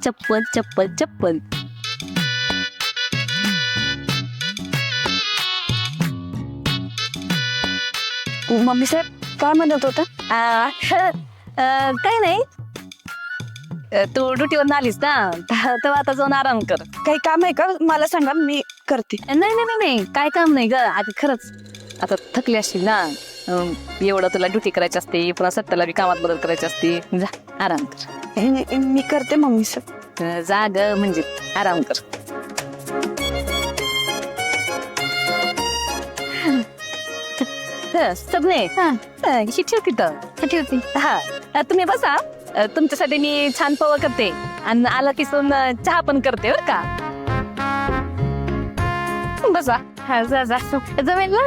चप्पल चप्पल चप्पल. मम्मी साहेब काय म्हणत होता? काही नाही. तू ड्युटीवर आलीस ना तर आता जाऊन आराम कर. काही काम आहे का? मला सांगा, मी करते. नाही नाही नाही नाही काय काम नाही ग. आता खरंच आता थकली असशील ना. एवढं तुला ड्युटी करायची असते, पुन्हा सत्याला बी कामात मदत करायची असते. जा आराम कर. मी करते मम्मी साहेब. जा ग, म्हणजे आराम कर. सबने ही ठेव तिथं. ठेवते. हा तुम्ही बसा. तुमच्यासाठी मी छान पोहा करते आणि आला किसून चहा पण करते बर का. बसा. हा जा जा जमेल ना.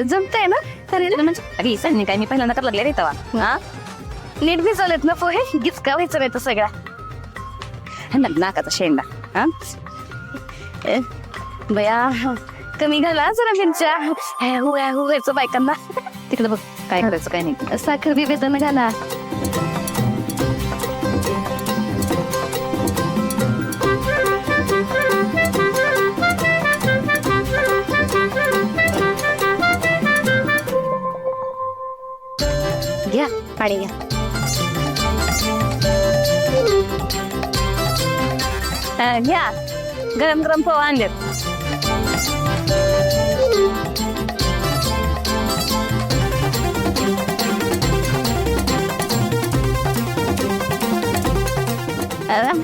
जमतंय ना करेल म्हणजे. अरे सनी काय मी पहिल्यांदा करायला लागले रे तवा. हा नीट बी चालत ना पोहे. गिचका व्हायचं नाही तर सगळा नाकाचा शेंडा. हा बया कमी घाला जरा मिरच्या. व्हायचं बायकांना. तिकडे बघ काय करायचं काय नाही. साखर बी बेदानं घाला. घ्या पाणी घ्या. घ्या गरम गरम पोहा आणलेत.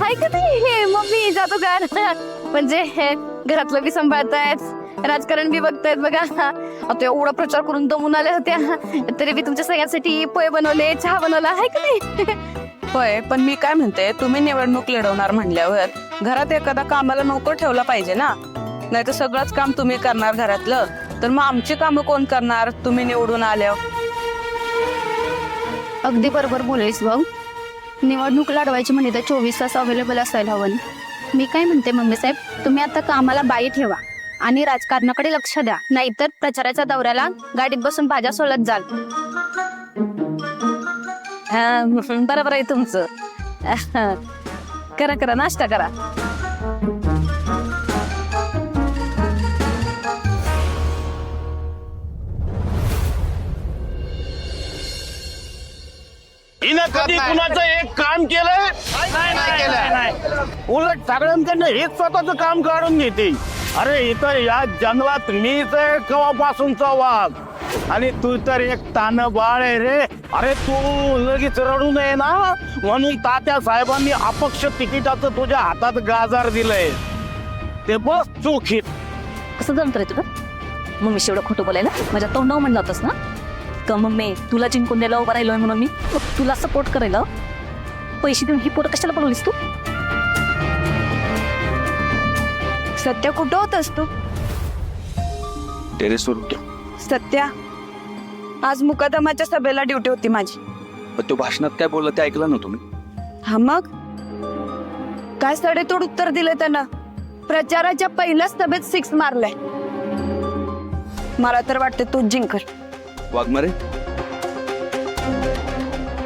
हाय का हे मम्मी जातो का म्हणजे घरातलं बी सांभाळतायत, राजकारण बी बघतायत बघा. आता एवढा प्रचार करून दमून आल्या होत्या तरी बी तुमच्या सगळ्यांसाठी पोहे बनवले, चहा बनवला. आहे का नाही? होय, पण मी काय म्हणते, तुम्ही निवडणूक लढवणार म्हणल्यावर घरात एखादा कामाला नोकर ठेवला पाहिजे ना. नाही तर सगळंच काम तुम्ही करणार घरातलं, तर मग आमची कामं कोण करणार तुम्ही निवडून आल्यावर? अगदी बरोबर बोलायस भाऊ. निवडणूक लढवायची म्हणजे तर 24 तास अवेलेबल असायला हवं. मी काय म्हणते मम्मी साहेब, तुम्ही आता कामाला बाई ठेवा आणि राजकारणाकडे लक्ष द्या. नाहीतर प्रचाराच्या दौऱ्याला गाडीत बसून भाज्या सोलत जाल. बरोबर आहे तुमचं. करा करा नाश्ता करा. हिनं कधी कुणाचं एक काम केलंय? उलट सगळ्यांकडनं हेच स्वतःच काम काढून घेते. अरे इथं या जंगलात मीच आहे केव्हापासूनचा वाघ, आणि तू तर एक तान बाळ आहे रे. अरे तू लगेच रडू नये ना म्हणून तात्या साहेबांनी अपक्ष तिकिटाचं तुझ्या हातात गाजार दिलंय. ते बस चोखीत. कसं जमत रे तुला मम्मी एवढं खोटं बोलायला? माझ्या तोंडावर म्हणलं होतंस ना का मम्मी तुला जिंकून द्यायला उभं राहिलोय म्हणून मी तुला सपोर्ट करायला. पैसे देऊन ही पोरं कशाला बनवलीस तू? सत्या कुठं होतस तू? टेरेसवर. सत्या, आज मुकादमाच्या सभेला ड्युटी होती माझी. तो भाषणात काय बोलला ते ऐकलं ना तुम्ही? हा मग काय सडेतोड उत्तर दिलं त्यानं. प्रचाराच्या पहिल्याच सभेत 6 मारलाय. मला तर वाटतं तूच जिंकल. वाघमारे,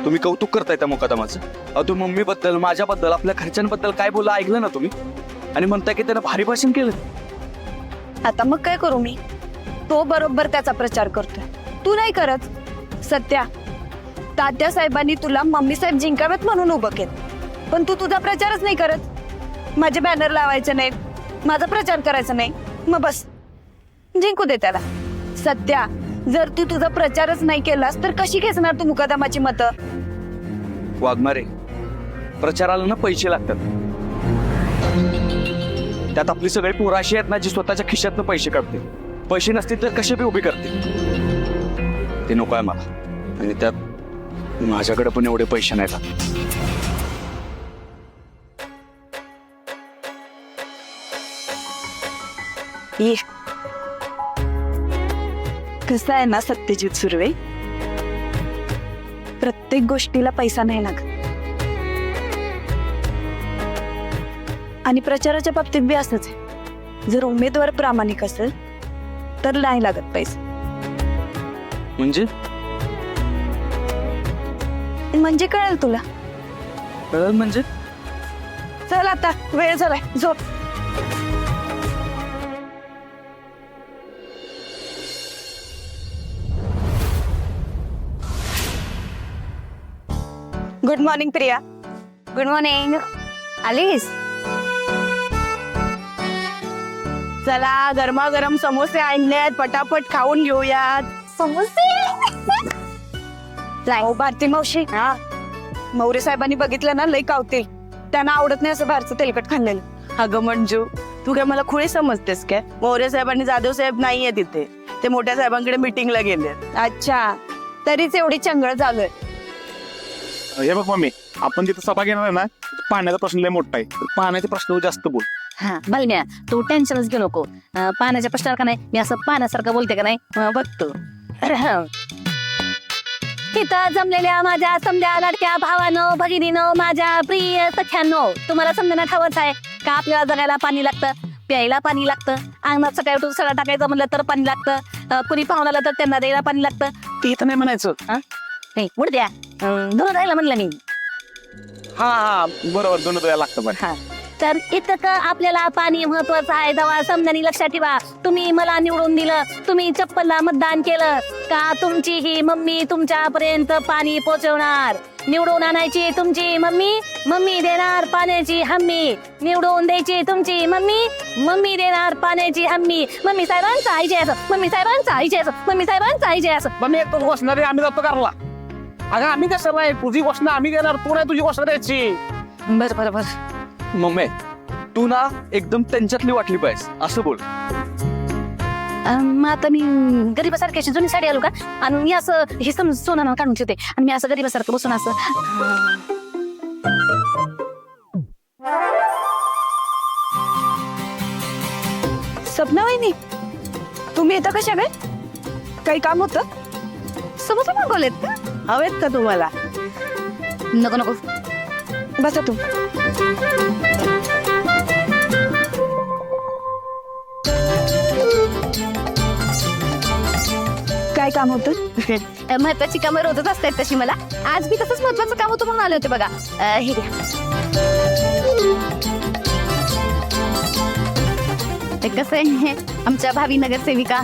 तुम्ही कौतुक करताय त्या मुकादमाचं. अहो मम्मी बद्दल, माझ्याबद्दल, आपल्या घरच्यांबद्दल काय बोलला ऐकलं ना तुम्ही? आणि म्हणताय की त्यानं भारी भाषण केलं. आता मग काय करू मी? तो बरोबर त्याचा प्रचार करतोय, तू नाही करत. सत्या, तात्या साहेबांनी तुला मम्मी साहेब जिंकावेत म्हणून उभं केलं, पण तू तुझा प्रचारच नाही करत. माझे बॅनर लावायचे नाहीत, माझा प्रचार करायचा नाही, मग बस जिंकू दे त्याला. सत्या, जर तू तुझा प्रचारच नाही केलास तर कशी खेचणार तू मुकादमाची मतं? वाघमारे, प्रचाराला ना पैसे लागतात. त्यात आपली सगळी पोरं अशी आहेत ना जी स्वतःच्या खिशातनं पैसे काढते. पैसे नसतील तर कसे बी उभी करते. ते नको आहे मला. आणि त्यात माझ्याकडे पण एवढे पैसे नाहीत. ये कसं आहे ना सत्यजित सुर्वे, प्रत्येक गोष्टीला पैसा नाही लागत आणि प्रचाराच्या बाबतीत बी असंच आहे. जर उमेदवार प्रामाणिक असेल तर नाही लागत पैसा. म्हणजे म्हणजे कळेल तुला. म्हणजे चल आता वेळ झालाय, झोप. Good morning Priya. Good morning. आलीस? चला गरमागरम समोसे आणलेत, पटापट खाऊन घेऊयात. समोसे? हो भारती मावशी, हा मौर्य साहेबांनी बघितलं ना लई कावतील. त्यांना आवडत नाही असं बाहेरचं तेलकट खाल्लेलं. अगं मंजू, तू काय मला खुळे समजतेस काय? मौर्य साहेबांनी जाधव साहेब नाहीये तिथे, ते मोठ्या साहेबांकडे मीटिंगला गेले. अच्छा, तरीच एवढी चंगळ झालोय. हे बघ मम्मी, आपण तिथं सभा घेणार आहे ना, पाण्याचा प्रश्न लय मोठा आहे. पाण्याच्या प्रश्नावर जास्त बोल. हा बलम्या, तू टेन्शनच घेऊ नको. पाण्याच्या प्रश्नावर का नाही, मी असं पाण्यासारखं बोलते का नाही बघतो. तिथं जमलेल्या माझ्या समध्या लाडक्या भावानो, भगिनीनो, माझ्या प्रिय सख्यानो, तुम्हाला समजण्यात हवंच आहे का आपल्याला जगायला पाणी लागतं, प्यायला पाणी लागतं, अंगणात सकाळी उठून सगळं टाकायचं म्हणलं तर पाणी लागतं, कुणी पाहुणा आलं तर त्यांना द्यायला पाणी लागतं. ते तर नाही म्हणायचं. नाही उठ द्या, धुणं राहिलं म्हणलं मी. हा बरोबर, दोन द्यायला लागतं पण. हा तर इतकं आपल्याला पाणी महत्वाचं आहे. तेव्हा समजानी लक्षात ठेवा, तुम्ही मला निवडून दिलं, तुम्ही चप्पलला मतदान केलं का तुमची ही मम्मी तुमच्यापर्यंत पाणी पोहोचवणार. निवडून आणायची तुमची मम्मी, मम्मी देणार पाण्याची हम्मी. निवडून द्यायची तुमची मम्मी, मम्मी देणार पाण्याची हम्मी. मम्मी साहेबांचं आईचे असं, मम्मी साहेबांचं आईचे असं, मम्मी साहेबांचं आईचे असं. मम्मी एक तर घोषणा दे, आम्ही जातो करायला. अगं आम्ही कसं नाही, तुझी घोषणा आम्ही देणार, तू नाही तुझी घोषणा द्यायची. बरं बरं बरं. मम्मी, तू ना एकदम त्यांच्यातली वाटली पाहिजे असं बोल. मग आता मी गरीबासारखी अशी जुनी साडी आलो का, आणि मी असं हे सोनं काढून ठेवते आणि मी असं गरीबासारखं बसून असं. सपना वहिनी, तुम्ही येता कशा काय? काही काम होतं? समोसा मागवलेत का? हवेत का तुम्हाला? नको नको. बसा तू. काय काम होतं? महत्वाची कामं रोजच असतात तशी मला. आज मी तसंच महत्वाचं काम होतं म्हणून आले होते बघा. हे घ्या. ते कसं आहे, आमच्या भावी नगरसेविका